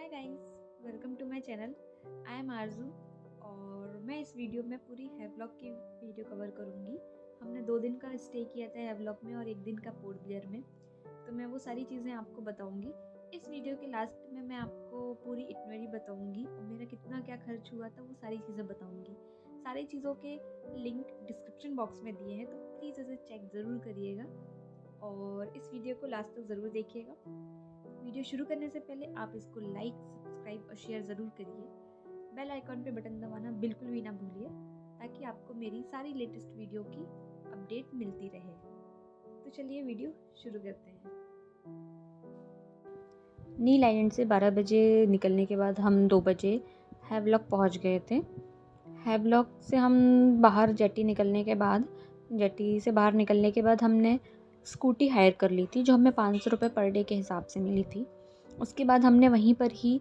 Hi guys, welcome to my channel. I am Arzoo और मैं इस वीडियो में पूरी हैवलॉक की वीडियो कवर करूँगी। हमने 2 दिन का स्टे किया था हैवलॉक में और 1 दिन का पोर्ट ब्लेयर में, तो मैं वो सारी चीज़ें आपको बताऊँगी। इस वीडियो के लास्ट में मैं आपको पूरी इटिनरी बताऊँगी और मेरा कितना क्या खर्च हुआ था वो सारी चीज़ें बताऊँगी। सारी चीज़ों के लिंक डिस्क्रिप्शन बॉक्स में दिए हैं, तो प्लीज़ इसे चेक ज़रूर करिएगा और इस वीडियो को लास्ट तक ज़रूर देखिएगा। वीडियो शुरू करने से पहले आप इसको लाइक, सब्सक्राइब और शेयर ज़रूर करिए। बेल आइकॉन पे बटन दबाना बिल्कुल भी ना भूलिए ताकि आपको मेरी सारी लेटेस्ट वीडियो की अपडेट मिलती रहे। तो चलिए वीडियो शुरू करते हैं। नील आइलैंड से 12 बजे निकलने के बाद हम 2 बजे हैवलॉक पहुंच गए थे। हैवलॉक से हम बाहर जेटी से बाहर निकलने के बाद हमने स्कूटी हायर कर ली थी, जो हमें 500 रुपये पर डे के हिसाब से मिली थी। उसके बाद हमने वहीं पर ही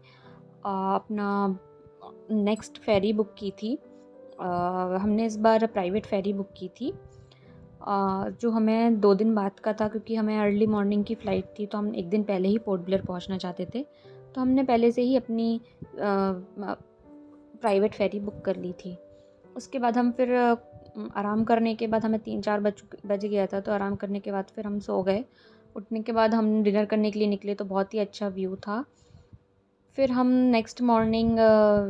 अपना नेक्स्ट फेरी बुक की थी। हमने इस बार प्राइवेट फेरी बुक की थी, जो हमें 2 दिन बाद का था, क्योंकि हमें अर्ली मॉर्निंग की फ़्लाइट थी, तो हम 1 दिन पहले ही पोर्ट ब्लेयर पहुंचना चाहते थे। तो हमने पहले से ही अपनी प्राइवेट फेरी बुक कर ली थी। उसके बाद हम फिर आराम करने के बाद हमें 3-4 बज गया था, तो आराम करने के बाद फिर हम सो गए। उठने के बाद हम डिनर करने के लिए निकले, तो बहुत ही अच्छा व्यू था। फिर हम नेक्स्ट मॉर्निंग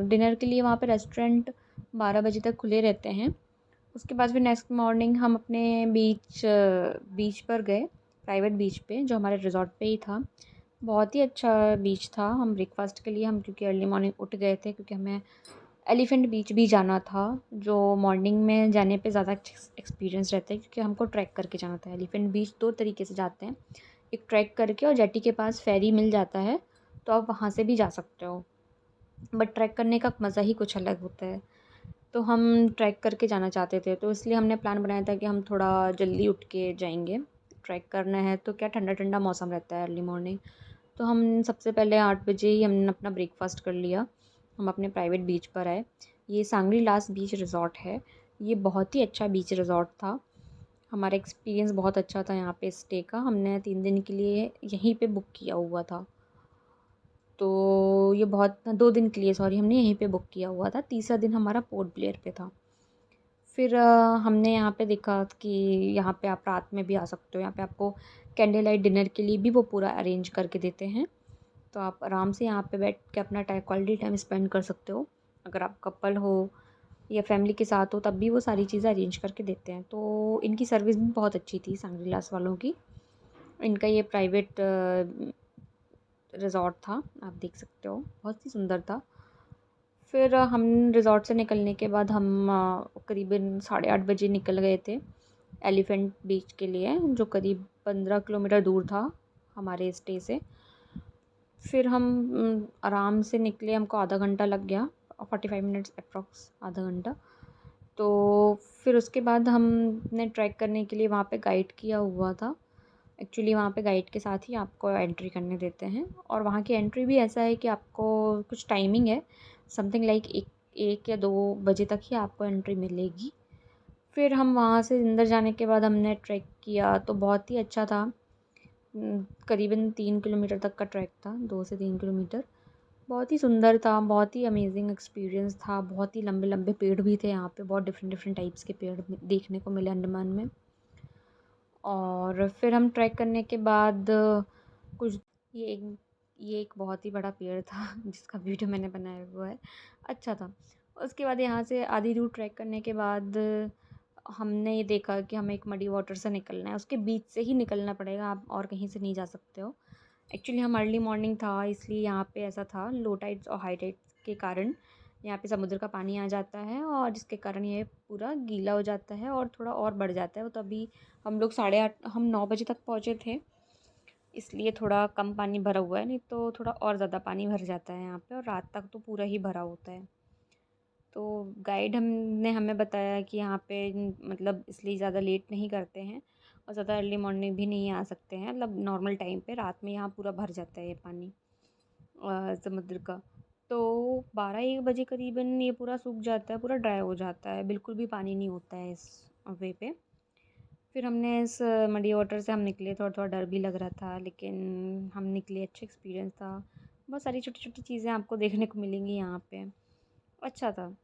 डिनर के लिए वहाँ पे रेस्टोरेंट 12 बजे तक खुले रहते हैं। उसके बाद फिर नेक्स्ट मॉर्निंग हम अपने बीच पर गए, प्राइवेट बीच पे, जो हमारे रिज़ॉर्ट पे ही था। बहुत ही अच्छा बीच था। हम ब्रेकफास्ट के लिए क्योंकि अर्ली मॉर्निंग उठ गए थे, क्योंकि हमें एलिफेंट बीच भी जाना था, जो मॉर्निंग में जाने पे ज़्यादा एक्सपीरियंस रहता है, क्योंकि हमको ट्रैक करके जाना था। एलिफेंट बीच 2 तरीके से जाते हैं, एक ट्रैक करके और जेटी के पास फेरी मिल जाता है, तो आप वहाँ से भी जा सकते हो। बट ट्रैक करने का मज़ा ही कुछ अलग होता है। तो हम ट्रैक करके जाना चाहते थे, तो इसलिए हमने प्लान बनाया था कि हम थोड़ा जल्दी उठ के जाएंगे। ट्रैक करना है तो क्या, ठंडा ठंडा मौसम रहता है अर्ली मॉर्निंग। तो हम सबसे पहले 8 बजे ही हमने अपना ब्रेकफास्ट कर लिया। हम अपने प्राइवेट बीच पर आए। ये सांगरी लास्ट बीच रिज़ॉर्ट है। ये बहुत ही अच्छा बीच रिज़ॉर्ट था। हमारा एक्सपीरियंस बहुत अच्छा था यहाँ पे स्टे का। हमने 3 दिन के लिए यहीं पे बुक किया हुआ था। तो ये 2 दिन के लिए, सॉरी, हमने यहीं पे बुक किया हुआ था। तीसरा दिन हमारा पोर्ट ब्लेयर पे था। फिर हमने यहाँ पे देखा कि यहाँ पे आप रात में भी आ सकते हो। यहाँ पे आपको कैंडल लाइट डिनर के लिए भी वो पूरा अरेंज करके देते हैं, तो आप आराम से यहाँ पे बैठ के अपना क्वालिटी टाइम स्पेंड कर सकते हो। अगर आप कपल हो या फैमिली के साथ हो, तब भी वो सारी चीज़ें अरेंज करके देते हैं। तो इनकी सर्विस भी बहुत अच्छी थी सांग्री लास वालों की। इनका ये प्राइवेट रिज़ॉर्ट था, आप देख सकते हो, बहुत ही सुंदर था। फिर हम रिज़ॉर्ट से निकलने के बाद हम करीबन 8:30 बजे निकल गए थे एलिफेंट बीच के लिए, जो करीब 15 किलोमीटर दूर था हमारे स्टे से। फिर हम आराम से निकले, हमको आधा घंटा लग गया, 45 मिनट्स अप्रॉक्स, आधा घंटा। तो फिर उसके बाद हमने ट्रैक करने के लिए वहाँ पे गाइड किया हुआ था। एक्चुअली वहाँ पे गाइड के साथ ही आपको एंट्री करने देते हैं, और वहाँ की एंट्री भी ऐसा है कि आपको कुछ टाइमिंग है, समथिंग लाइक 1 या 2 बजे तक ही आपको एंट्री मिलेगी। फिर हम वहाँ से अंदर जाने के बाद हमने ट्रैक किया, तो बहुत ही अच्छा था। करीबन 3 किलोमीटर तक का ट्रैक था, 2 से 3 किलोमीटर। बहुत ही सुंदर था, बहुत ही अमेजिंग एक्सपीरियंस था। बहुत ही लंबे लंबे पेड़ भी थे यहाँ पे, बहुत डिफरेंट डिफरेंट टाइप्स के पेड़ देखने को मिले अंडमान में। और फिर हम ट्रैक करने के बाद कुछ ये एक बहुत ही बड़ा पेड़ था जिसका वीडियो मैंने बनाया हुआ है, अच्छा था। उसके बाद यहाँ से आधी दूर ट्रैक करने के बाद हमने ये देखा कि हमें एक मडी वाटर से निकलना है, उसके बीच से ही निकलना पड़ेगा, आप और कहीं से नहीं जा सकते हो। एक्चुअली हम अर्ली मॉर्निंग था, इसलिए यहाँ पे ऐसा था, लो टाइड्स और हाई टाइड्स के कारण यहाँ पे समुद्र का पानी आ जाता है, और जिसके कारण ये पूरा गीला हो जाता है और थोड़ा और बढ़ जाता है। तो अभी हम लोग 8:30, हम 9 बजे तक पहुँचे थे, इसलिए थोड़ा कम पानी भरा हुआ है, नहीं तो थोड़ा और ज़्यादा पानी भर जाता है यहाँ पे, और रात तक तो पूरा ही भरा होता है। तो गाइड हमने हमें बताया कि यहाँ पे मतलब इसलिए ज़्यादा लेट नहीं करते हैं और ज़्यादा अर्ली मॉर्निंग भी नहीं आ सकते हैं, मतलब नॉर्मल टाइम पे, रात में यहाँ पूरा भर जाता है ये पानी समुद्र का। तो 12-1 बजे करीबन ये पूरा सूख जाता है, पूरा ड्राई हो जाता है, बिल्कुल भी पानी नहीं होता है इस वे पे। फिर हमने इस मडी वाटर से हम निकले, थोड़ा थोड़ा डर भी लग रहा था, लेकिन हम निकले, अच्छा एक्सपीरियंस था। बहुत सारी छोटी-छोटी चीज़ें आपको देखने को मिलेंगी यहाँ पे। अच्छा था।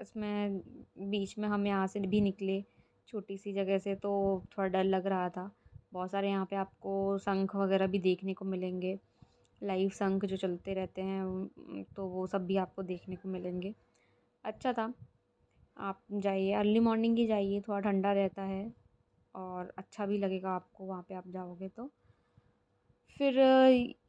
इसमें बीच में हम यहाँ से भी निकले, छोटी-सी जगह से, तो थोड़ा डर लग रहा था। बहुत सारे यहाँ पे आपको शंख वगैरह भी देखने को मिलेंगे। लाइव शंख जो चलते रहते हैं, तो वो सब भी आपको देखने को मिलेंगे। अच्छा था। आप जाइए, अर्ली मॉर्निंग ही जाइए, थोड़ा ठंडा रहता है और अच्छा भी लगेगा आपको वहाँ पे आप जाओगे तो। फिर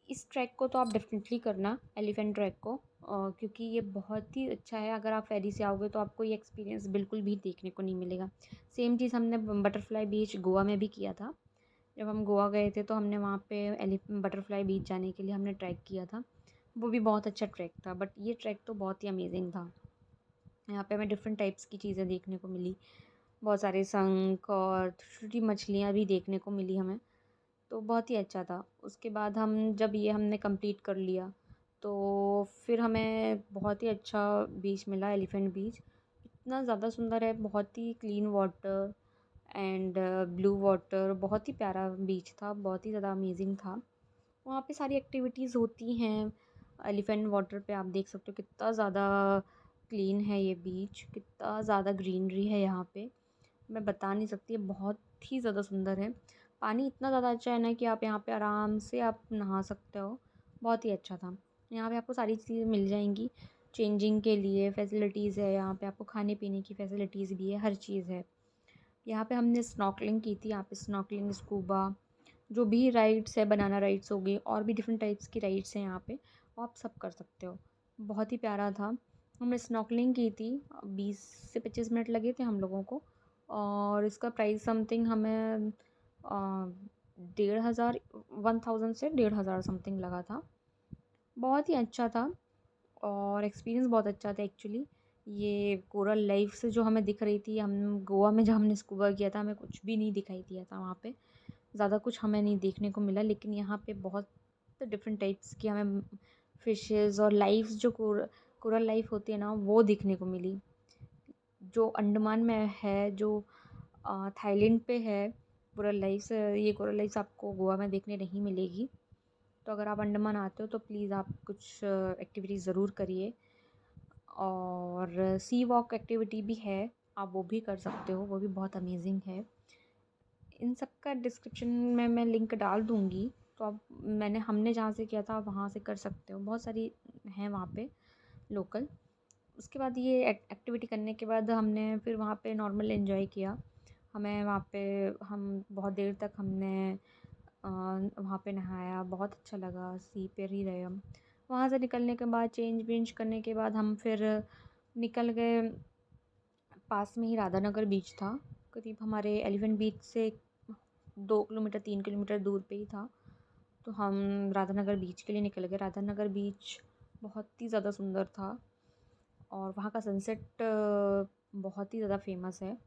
इस ट्रैक को तो आप डेफ़िनेटली करना, एलिफेंट ट्रैक को, क्योंकि ये बहुत ही अच्छा है। अगर आप फ़ेरी से आओगे तो आपको ये एक्सपीरियंस बिल्कुल भी देखने को नहीं मिलेगा। सेम चीज़ हमने बटरफ्लाई बीच गोवा में भी किया था। जब हम गोवा गए थे तो हमने वहाँ पे बटरफ्लाई बीच जाने के लिए हमने ट्रैक किया था। वो भी बहुत अच्छा ट्रैक था, बट ये ट्रैक तो बहुत ही अमेज़िंग था। यहाँ पे हमें डिफ़रेंट टाइप्स की चीज़ें देखने को मिली। बहुत सारे शंख और छोटी मछलियाँ भी देखने को मिली हमें। तो बहुत ही अच्छा था। उसके बाद हम जब ये हमने कंप्लीट कर लिया, तो फिर हमें बहुत ही अच्छा बीच मिला, एलिफेंट बीच। इतना ज़्यादा सुंदर है, बहुत ही clean water and blue water, बहुत ही प्यारा बीच था, बहुत ही ज़्यादा अमेजिंग था। वहाँ पे सारी एक्टिविटीज़ होती हैं। एलिफेंट वाटर पे आप देख सकते हो कितना ज़्यादा क्लीन है ये बीच, कितना ज़्यादा ग्रीनरी है यहाँ पे। मैं बता नहीं सकती, बहुत ही ज़्यादा सुंदर है। पानी इतना ज़्यादा अच्छा है ना कि आप यहाँ पे आराम से आप नहा सकते हो। बहुत ही अच्छा था। यहाँ पे आपको सारी चीज़ें मिल जाएँगी। चेंजिंग के लिए फैसिलिटीज़ है यहाँ पे, आपको खाने-पीने की फैसिलिटीज़ भी है, हर चीज़ है। यहाँ पे हमने स्नॉर्कलिंग की थी, यहाँ पे स्नॉर्कलिंग, स्कूबा, जो भी राइड्स है, बनाना राइड्स हो गई, और भी डिफरेंट टाइप्स की राइड्स हैं यहाँ पे, वो आप सब कर सकते हो। बहुत ही प्यारा था। हमने स्नॉर्कलिंग की थी, 20 से 25 मिनट लगे थे हम लोगों को, और इसका प्राइस समथिंग हमें 1500, 1000 से 1500 समथिंग लगा था। बहुत ही अच्छा था और एक्सपीरियंस बहुत अच्छा था एक्चुअली। ये कोरल लाइफ से जो हमें दिख रही थी, हम गोवा में जब हमने स्कूबा किया था, हमें कुछ भी नहीं दिखाई दिया था वहाँ पे। ज़्यादा कुछ हमें नहीं देखने को मिला, लेकिन यहाँ पे बहुत डिफरेंट टाइप्स की हमें फ़िशेज़ और लाइव्स, जो कोरल लाइफ होती है ना, वो देखने को मिली। जो अंडमान में है, जो थाईलैंड पे है, कोरल लाइव्स, ये कोरल लाइव्स आपको गोवा में देखने नहीं मिलेगी। तो अगर आप अंडमान आते हो तो प्लीज़ आप कुछ एक्टिविटीज़ ज़रूर करिए। और सी वॉक एक्टिविटी भी है, आप वो भी कर सकते हो, वो भी बहुत अमेजिंग है। इन सब का डिस्क्रिप्शन में मैं लिंक डाल दूँगी, तो आप, हमने जहाँ से किया था आप वहाँ से कर सकते हो। बहुत सारी हैं वहाँ पे लोकल। उसके बाद ये एक्टिविटी करने के बाद हमने फिर वहाँ पे नॉर्मल एंजॉय किया। हमें वहाँ पे, हम बहुत देर तक हमने वहाँ पे नहाया, बहुत अच्छा लगा, सी पे ही रहे हम। वहाँ से निकलने के बाद चेंज वेंज करने के बाद हम फिर निकल गए। पास में ही राधानगर बीच था, करीब हमारे एलिफेंट बीच से 2 किलोमीटर 3 किलोमीटर दूर पे ही था। तो हम राधानगर बीच के लिए निकल गए। राधानगर बीच बहुत ही ज़्यादा सुंदर था और वहाँ का सनसेट बहुत ही ज़्यादा फेमस है।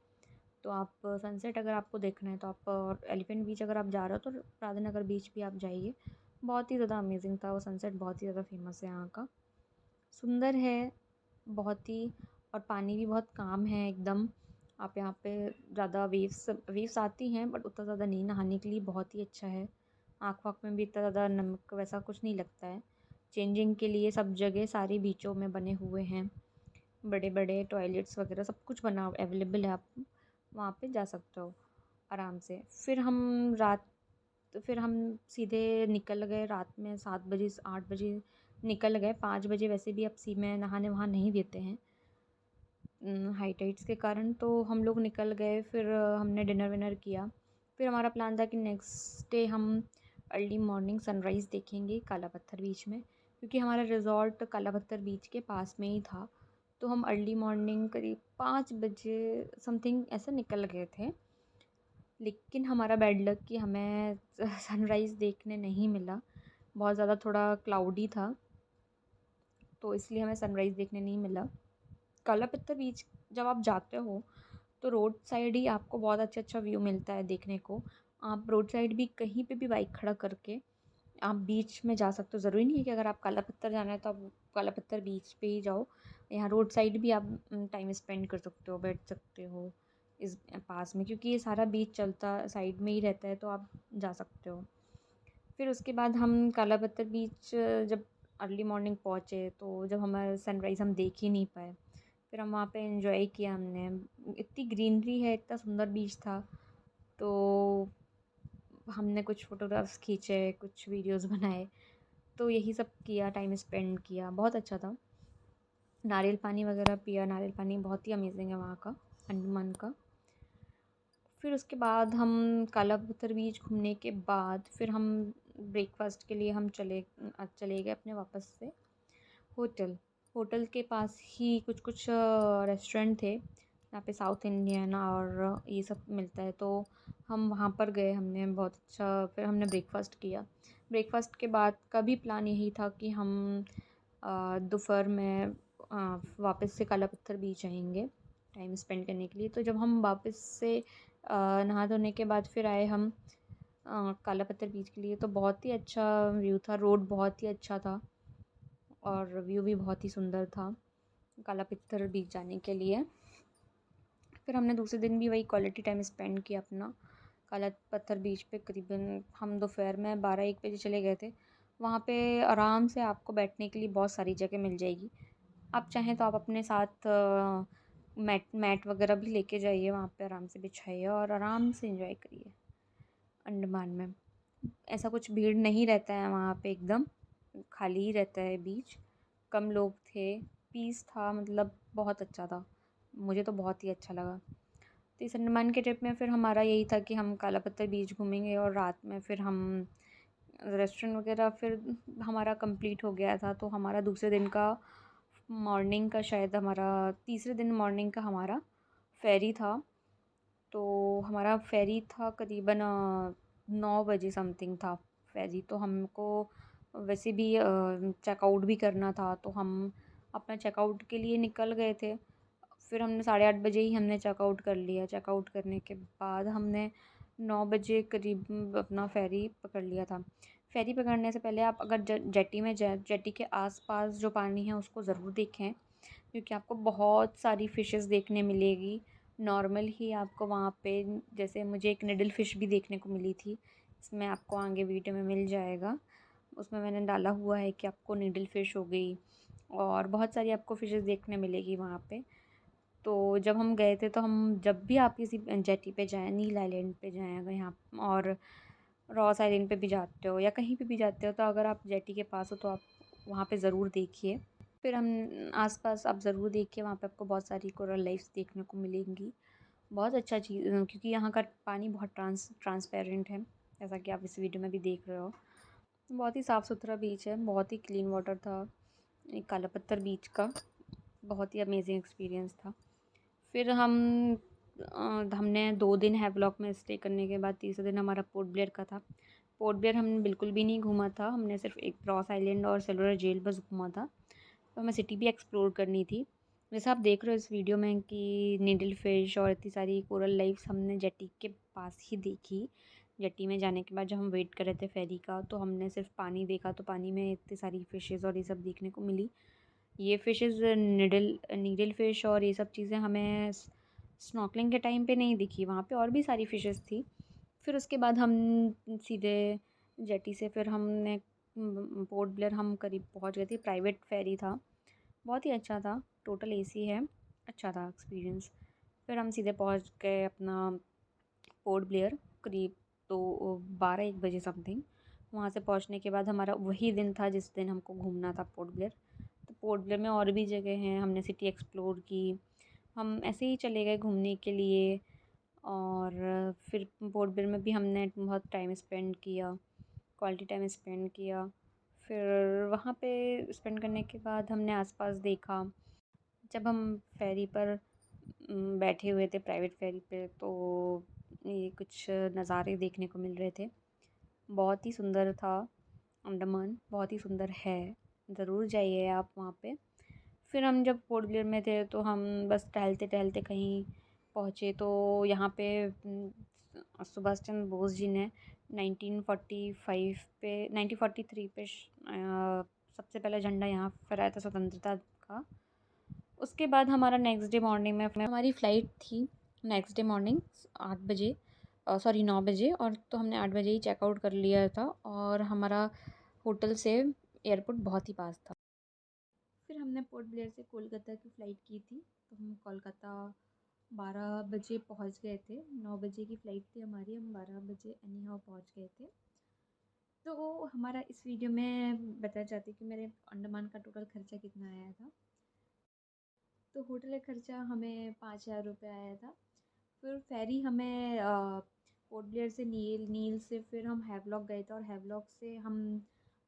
तो आप सनसेट अगर आपको देखना है तो आप एलिफेंट बीच अगर आप जा रहे हो तो राधानगर बीच भी आप जाइए। बहुत ही ज़्यादा अमेजिंग था वो सनसेट, बहुत ही ज़्यादा फेमस है यहाँ का। सुंदर है बहुत ही, और पानी भी बहुत काम है एकदम। आप यहाँ पे ज़्यादा वेव्स आती हैं, बट उतना ज़्यादा नहीं, नहाने के लिए बहुत ही अच्छा है। आँख वाँख में भी इतना ज़्यादा नमक वैसा कुछ नहीं लगता है। चेंजिंग के लिए सब जगह सारे बीचों में बने हुए हैं, बड़े बड़े टॉयलेट्स वगैरह सब कुछ बना अवेलेबल है, आप वहाँ पे जा सकते हो आराम से। फिर हम सीधे निकल गए रात में 7 बजे, 8 बजे निकल गए। 5 बजे वैसे भी अब सी में नहाने वहाँ नहीं देते हैं हाई टाइड्स के कारण, तो हम लोग निकल गए। फिर हमने डिनर विनर किया। फिर हमारा प्लान था कि नेक्स्ट डे हम अर्ली मॉर्निंग सनराइज़ देखेंगे काला पत्थर बीच में, क्योंकि हमारा रिज़ॉर्ट काला पत्थर बीच के पास में ही था। तो हम अर्ली मॉर्निंग करीब 5 बजे समथिंग ऐसे निकल गए थे। लेकिन हमारा बैड लक कि हमें सनराइज़ देखने नहीं मिला। बहुत ज़्यादा थोड़ा क्लाउडी था, तो इसलिए हमें सनराइज़ देखने नहीं मिला। काला पत्थर बीच जब आप जाते हो तो रोड साइड ही आपको बहुत अच्छा व्यू मिलता है देखने को। आप रोड साइड भी कहीं पे भी बाइक खड़ा करके आप बीच में जा सकते हो। ज़रूरी नहीं है कि अगर आप काला पत्थर जाना है तो आप काला पत्थर बीच पे ही जाओ। यहाँ रोड साइड भी आप टाइम स्पेंड कर सकते हो, बैठ सकते हो इस पास में, क्योंकि ये सारा बीच चलता साइड में ही रहता है, तो आप जा सकते हो। फिर उसके बाद हम काला पत्थर बीच जब अर्ली मॉर्निंग पहुँचे तो जब हमारा सनराइज़ हम देख ही नहीं पाए। फिर हम वहाँ पे एंजॉय किया हमने। इतनी ग्रीनरी है, इतना सुंदर बीच था। तो हमने कुछ फ़ोटोग्राफ्स खींचे, कुछ वीडियोज़ बनाए। तो यही सब किया, टाइम स्पेंड किया, बहुत अच्छा था। नारियल पानी वगैरह पिया, नारियल पानी बहुत ही अमेजिंग है वहाँ का, अंडमान का। फिर उसके बाद हम काला पत्थर बीच घूमने के बाद फिर हम ब्रेकफ़ास्ट के लिए हम चले गए अपने वापस से होटल। होटल के पास ही कुछ रेस्टोरेंट थे, यहाँ पे साउथ इंडियन और ये सब मिलता है, तो हम वहाँ पर गए। हमने बहुत अच्छा फिर हमने ब्रेकफ़ास्ट किया। ब्रेकफ़ास्ट के बाद का भी प्लान यही था कि हम दोपहर में वापस से काला पत्थर बीच आएँगे टाइम स्पेंड करने के लिए। तो जब हम वापस से नहा धोने के बाद फिर आए हम काला पत्थर बीच के लिए, तो बहुत ही अच्छा व्यू था, रोड बहुत ही अच्छा था और व्यू भी बहुत ही सुंदर था काला पत्थर बीच जाने के लिए। फिर हमने दूसरे दिन भी वही क्वालिटी टाइम स्पेंड किया अपना काला पत्थर बीच पे। करीबन हम दोपहर में 12-1 बजे चले गए थे। वहाँ पे आराम से आपको बैठने के लिए बहुत सारी जगह मिल जाएगी। आप चाहें तो आप अपने साथ मैट मैट वगैरह भी लेके जाइए, वहाँ पे आराम से बिछाइए और आराम से एंजॉय करिए। अंडमान में ऐसा कुछ भीड़ नहीं रहता है, वहाँ पे एकदम खाली ही रहता है बीच। कम लोग थे, पीस था, मतलब बहुत अच्छा था। मुझे तो बहुत ही अच्छा लगा। तो इस अंडमान के ट्रिप में फिर हमारा यही था कि हम काला पत्थर बीच घूमेंगे और रात में फिर हम रेस्टोरेंट वगैरह फिर हमारा कंप्लीट हो गया था। तो हमारा दूसरे दिन का मॉर्निंग का शायद हमारा तीसरे दिन मॉर्निंग का हमारा फेरी था। तो हमारा फेरी था करीबन 9 बजे समथिंग था फेरी। तो हमको वैसे भी चेकआउट भी करना था, तो हम अपना चेकआउट के लिए निकल गए थे। फिर हमने 8:30 बजे ही हमने चेकआउट कर लिया। चेकआउट करने के बाद हमने 9 बजे करीब अपना फेरी पकड़ लिया था। फेरी पकड़ने से पहले आप अगर जेट्टी में जाए, जेट्टी के आसपास जो पानी है उसको ज़रूर देखें, क्योंकि आपको बहुत सारी फ़िशेस देखने मिलेगी। नॉर्मल ही आपको वहाँ पे जैसे मुझे एक निडल फ़िश भी देखने को मिली थी, इसमें आपको आगे वीडियो में मिल जाएगा। उसमें मैंने डाला हुआ है कि आपको निडल फ़िश हो गई और बहुत सारी आपको फ़िशेस देखने मिलेगी वहाँ पे। तो जब हम गए थे, तो हम जब भी आप किसी जेटी पे जाएँ, नील आइलैंड पे जाएँ अगर यहाँ और रॉस आइलैंड पे भी जाते हो या कहीं पे भी जाते हो, तो अगर आप जेटी के पास हो तो आप वहाँ पे ज़रूर देखिए। फिर हम आसपास आप ज़रूर देखिए, वहाँ पे आपको बहुत सारी कोरल लाइफ्स देखने को मिलेंगी। बहुत अच्छा चीज़, क्योंकि यहाँ का पानी बहुत ट्रांसपेरेंट है, जैसा कि आप इस वीडियो में भी देख रहे हो। बहुत ही साफ़ सुथरा बीच है, बहुत ही क्लीन वाटर था एक काला पत्थर बीच का। बहुत ही अमेजिंग एक्सपीरियंस था। फिर हमने 2 दिन हैवलॉक में स्टे करने के बाद तीसरे दिन हमारा पोर्ट ब्लेयर का था। पोर्ट ब्लेयर हमने बिल्कुल भी नहीं घूमा था, हमने सिर्फ एक रॉस आइलैंड और सेलुलर जेल बस घूमा था। तो हमें सिटी भी एक्सप्लोर करनी थी। जैसा आप देख रहे हो इस वीडियो में कि नीडल फिश और इतनी सारी कोरल लाइफ्स हमने जेटी के पास ही देखी। जेटी में जाने के बाद जब हम वेट कर रहे थे फेरी का, तो हमने सिर्फ पानी देखा, तो पानी में इतनी सारी फ़िशेज़ और ये सब देखने को मिली। ये फ़िशेज़ नीडल फ़िश और ये सब चीज़ें हमें स्नॉर्कलिंग के टाइम पे नहीं दिखी, वहाँ पे और भी सारी फ़िशेज़ थी। फिर उसके बाद हम सीधे जेटी से फिर हमने पोर्ट ब्लेयर हम करीब पहुँच गए थे। प्राइवेट फेरी था, बहुत ही अच्छा था, टोटल एसी है, अच्छा था एक्सपीरियंस। फिर हम सीधे पहुँच गए अपना पोर्ट ब्लेयर करीब तो 12-1 बजे समथिंग। वहाँ से पहुँचने के बाद हमारा वही दिन था जिस दिन हमको घूमना था पोर्ट ब्लेयर। तो पोर्ट ब्लेयर में और भी जगह हैं, हमने सिटी एक्सप्लोर की। हम ऐसे ही चले गए घूमने के लिए और फिर पोर्ट ब्लेयर में भी हमने बहुत टाइम स्पेंड किया, क्वालिटी टाइम स्पेंड किया। फिर वहाँ पे स्पेंड करने के बाद हमने आसपास देखा। जब हम फेरी पर बैठे हुए थे प्राइवेट फेरी पे, तो ये कुछ नज़ारे देखने को मिल रहे थे। बहुत ही सुंदर था अंडमान, बहुत ही सुंदर है, ज़रूर जाइए आप वहाँ पे। फिर हम जब पोर्ट ब्लेयर में थे, तो हम बस टहलते टहलते कहीं पहुँचे, तो यहाँ पे सुभाष चंद्र बोस जी ने 1945 पे 1943 पे सबसे पहला झंडा यहाँ फहराया था स्वतंत्रता का। उसके बाद हमारा नेक्स्ट डे मॉर्निंग में हमारी फ़्लाइट थी नेक्स्ट डे मॉर्निंग 8 बजे, सॉरी 9 बजे, और तो हमने 8 बजे ही चेकआउट कर लिया था और हमारा होटल से एयरपोर्ट बहुत ही पास था। फिर हमने पोर्ट ब्लेयर से कोलकाता की फ़्लाइट की थी, तो हम कोलकाता 12 बजे पहुंच गए थे। 9 बजे की फ़्लाइट थी हमारी, हम 12 बजे एनी हाउ पहुँच गए थे। तो हमारा इस वीडियो में बताना चाहती हूँ कि मेरे अंडमान का टोटल खर्चा कितना आया था। तो होटल का खर्चा हमें 5,000 रुपये आया था। फिर फेरी हमें पोर्ट ब्लेयर से नील से फिर हम हैवलॉक गए थे और हैवलॉक से हम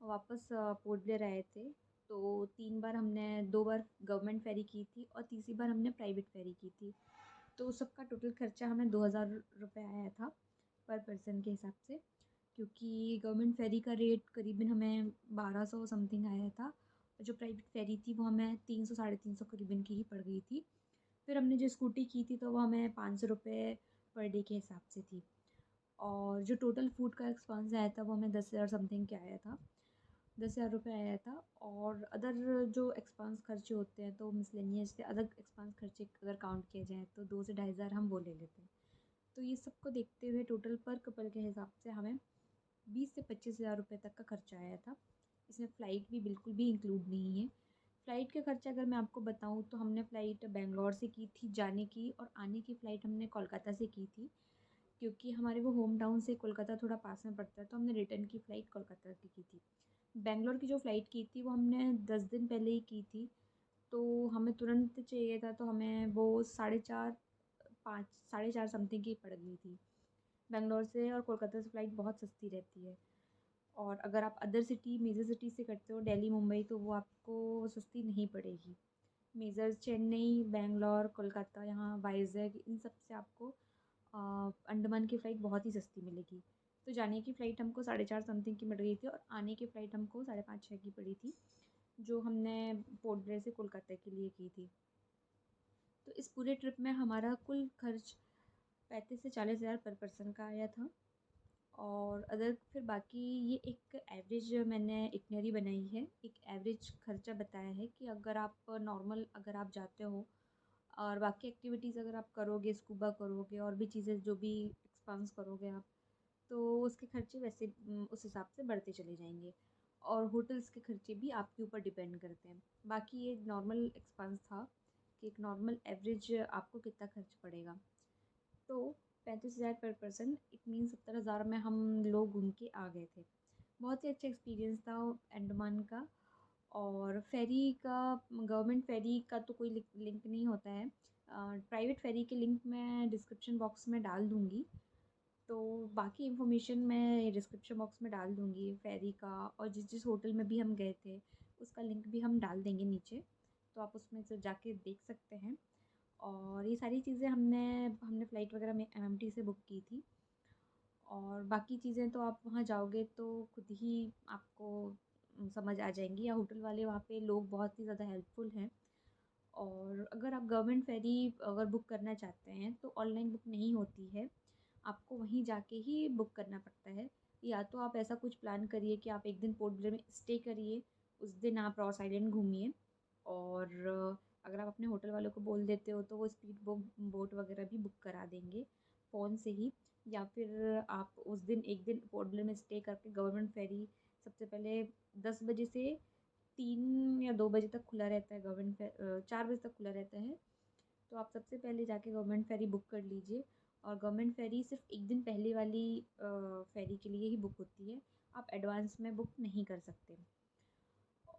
वापस पोर्ट ब्लेयर आए थे। तो 3 बार हमने 2 बार गवर्नमेंट फेरी की थी और तीसरी बार हमने प्राइवेट फेरी की थी। तो सबका टोटल खर्चा हमें 2,000 रुपये आया था पर पर्सन के हिसाब से, क्योंकि गवर्नमेंट फेरी का रेट करीबन हमें 1200 समथिंग आया था और जो प्राइवेट फेरी थी वो हमें 300 साढ़े 300 करीबन की ही पड़ गई थी। फिर हमने जो स्कूटी की थी तो वो हमें 500 रुपये पर डे के हिसाब से थी। और जो टोटल फूड का एक्सपेंस आया था वो हमें 10,000 समथिंग के आया था, 10,000 रुपये आया था। और अदर जो एक्सपेंस खर्चे होते हैं तो मिसलेनियस से अदर एक्सपेंस खर्चे अगर काउंट किए जाएँ तो 2 से 2,500 हम वो ले लेते हैं। तो ये सबको देखते हुए टोटल पर कपल के हिसाब से हमें 20 से 25,000 रुपये तक का खर्चा आया था। इसमें फ़्लाइट भी बिल्कुल भी इंक्लूड नहीं है। फ़्लाइट का खर्चा अगर मैं आपको बताऊँ तो हमने फ़्लाइट बैंगलोर से की थी जाने की, और आने की फ़्लाइट हमने कोलकाता से की थी, क्योंकि हमारे वो होम टाउन से कोलकाता थोड़ा पास में पड़ता है, तो हमने रिटर्न की फ़्लाइट कोलकाता की थी। बैंगलोर की जो फ़्लाइट की थी वो हमने 10 दिन पहले ही की थी, तो हमें तुरंत चाहिए था, तो हमें वो 4.5 5 4.5 समथिंग की पड़ गई थी। बैंगलोर से और कोलकाता से फ़्लाइट बहुत सस्ती रहती है। और अगर आप अदर सिटी मेजर सिटी से करते हो दिल्ली मुंबई तो वो आपको सस्ती नहीं पड़ेगी। मेजर चेन्नई बैंगलोर कोलकाता यहाँ वाइज़ैग इन सब से आपको अंडमान की फ़्लाइट बहुत ही सस्ती मिलेगी। तो जाने की फ़्लाइट हमको 4.5 समथिंग की मिल गई थी और आने की फ़्लाइट हमको 5.5 6 की पड़ी थी, जो हमने पोर्ट ब्लेयर से कोलकाता के लिए की थी। तो इस पूरे ट्रिप में हमारा कुल खर्च 35 से 40,000 पर पर्सन का आया था। और अदर फिर बाकी ये एक एवरेज मैंने इटिनरी बनाई है, एक एवरेज खर्चा बताया है कि अगर आप नॉर्मल अगर आप जाते हो और बाकी एक्टिविटीज़ अगर आप करोगे, स्कूबा करोगे और भी चीज़ें जो भी एक्सपेंस करोगे आप, तो उसके खर्चे वैसे उस हिसाब से बढ़ते चले जाएंगे। और होटल्स के खर्चे भी आपके ऊपर डिपेंड करते हैं। बाकी ये नॉर्मल एक्सपेंस था कि एक नॉर्मल एवरेज आपको कितना खर्च पड़ेगा। तो 35,000 पर पर्सन इट मीन 70,000 में हम लोग घूम के आ गए थे। बहुत ही अच्छा एक्सपीरियंस था अंडमान का। और फेरी का, गवर्नमेंट फेरी का तो कोई लिंक नहीं होता है। प्राइवेट फेरी के लिंक मैं डिस्क्रिप्शन बॉक्स में डाल दूँगी। तो बाकी इन्फॉर्मेशन मैं डिस्क्रिप्शन बॉक्स में डाल दूँगी फेरी का, और जिस जिस होटल में भी हम गए थे उसका लिंक भी हम डाल देंगे नीचे, तो आप उसमें से जाके देख सकते हैं। और ये सारी चीज़ें हमने हमने फ़्लाइट वगैरह में एमएमटी से बुक की थी। और बाकी चीज़ें तो आप वहाँ जाओगे तो खुद ही आपको समझ आ जाएंगी, या होटल वाले वहाँ पे लोग बहुत ही ज़्यादा हेल्पफुल हैं। और अगर आप गवर्नमेंट फेरी अगर बुक करना चाहते हैं तो ऑनलाइन बुक नहीं होती है, आपको वहीं जाके ही बुक करना पड़ता है। या तो आप ऐसा कुछ प्लान करिए कि आप एक दिन पोर्ट ब्लेयर में स्टे करिए, उस दिन आप रॉस आइलैंड घूमिए। और अगर आप अपने होटल वालों को बोल देते हो तो वो स्पीड बोट वगैरह भी बुक करा देंगे फ़ोन से ही। या फिर आप उस दिन एक दिन पोर्ट ब्लेयर में स्टे करके गवर्नमेंट फेरी सबसे पहले 10 बजे से 3 या 2 बजे तक खुला रहता है, 4 बजे तक खुला रहता है। तो आप सबसे पहले जाके गवर्नमेंट फेरी बुक कर लीजिए। और गवर्नमेंट फेरी सिर्फ एक दिन पहले वाली फेरी के लिए ही बुक होती है, आप एडवांस में बुक नहीं कर सकते।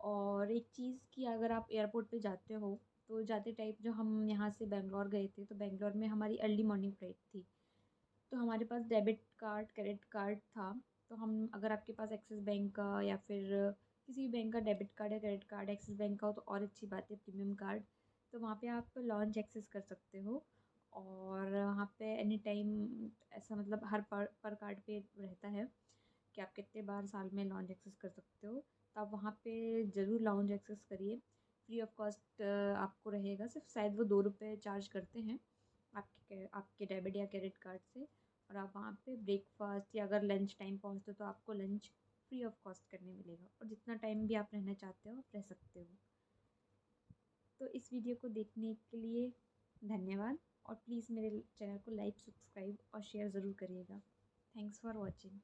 और एक चीज़ कि अगर आप एयरपोर्ट पे जाते हो तो जाते टाइप जो हम यहाँ से बेंगलोर गए थे तो बेंगलोर में हमारी अर्ली मॉर्निंग फ्लाइट थी, तो हमारे पास डेबिट कार्ड क्रेडिट कार्ड था। तो हम अगर आपके पास एक्सिस बैंक का या फिर किसी भी बैंक का डेबिट कार्ड या क्रेडिट कार्ड एक्सिस बैंक का हो तो और अच्छी बात है, प्रीमियम कार्ड, तो वहाँ पे आप लॉन्च एक्सेस कर सकते हो। और वहाँ पे एनी टाइम ऐसा मतलब हर पर कार्ड पे रहता है कि आप कितने बार साल में लॉन्च एक्सेस कर सकते हो। तो आप वहाँ पे ज़रूर लॉन्च एक्सेस करिए, फ्री ऑफ कॉस्ट आपको रहेगा। सिर्फ शायद वो 2 रुपये चार्ज करते हैं आपके डेबिट या क्रेडिट कार्ड से। और आप वहाँ पे ब्रेकफास्ट या अगर लंच टाइम पहुँचते हो तो आपको लंच फ्री ऑफ कॉस्ट करने मिलेगा, और जितना टाइम भी आप रहना चाहते हो आप रह सकते हो। तो इस वीडियो को देखने के लिए धन्यवाद, और प्लीज़ मेरे चैनल को लाइक सब्सक्राइब और शेयर ज़रूर करिएगा। Thanks for watching.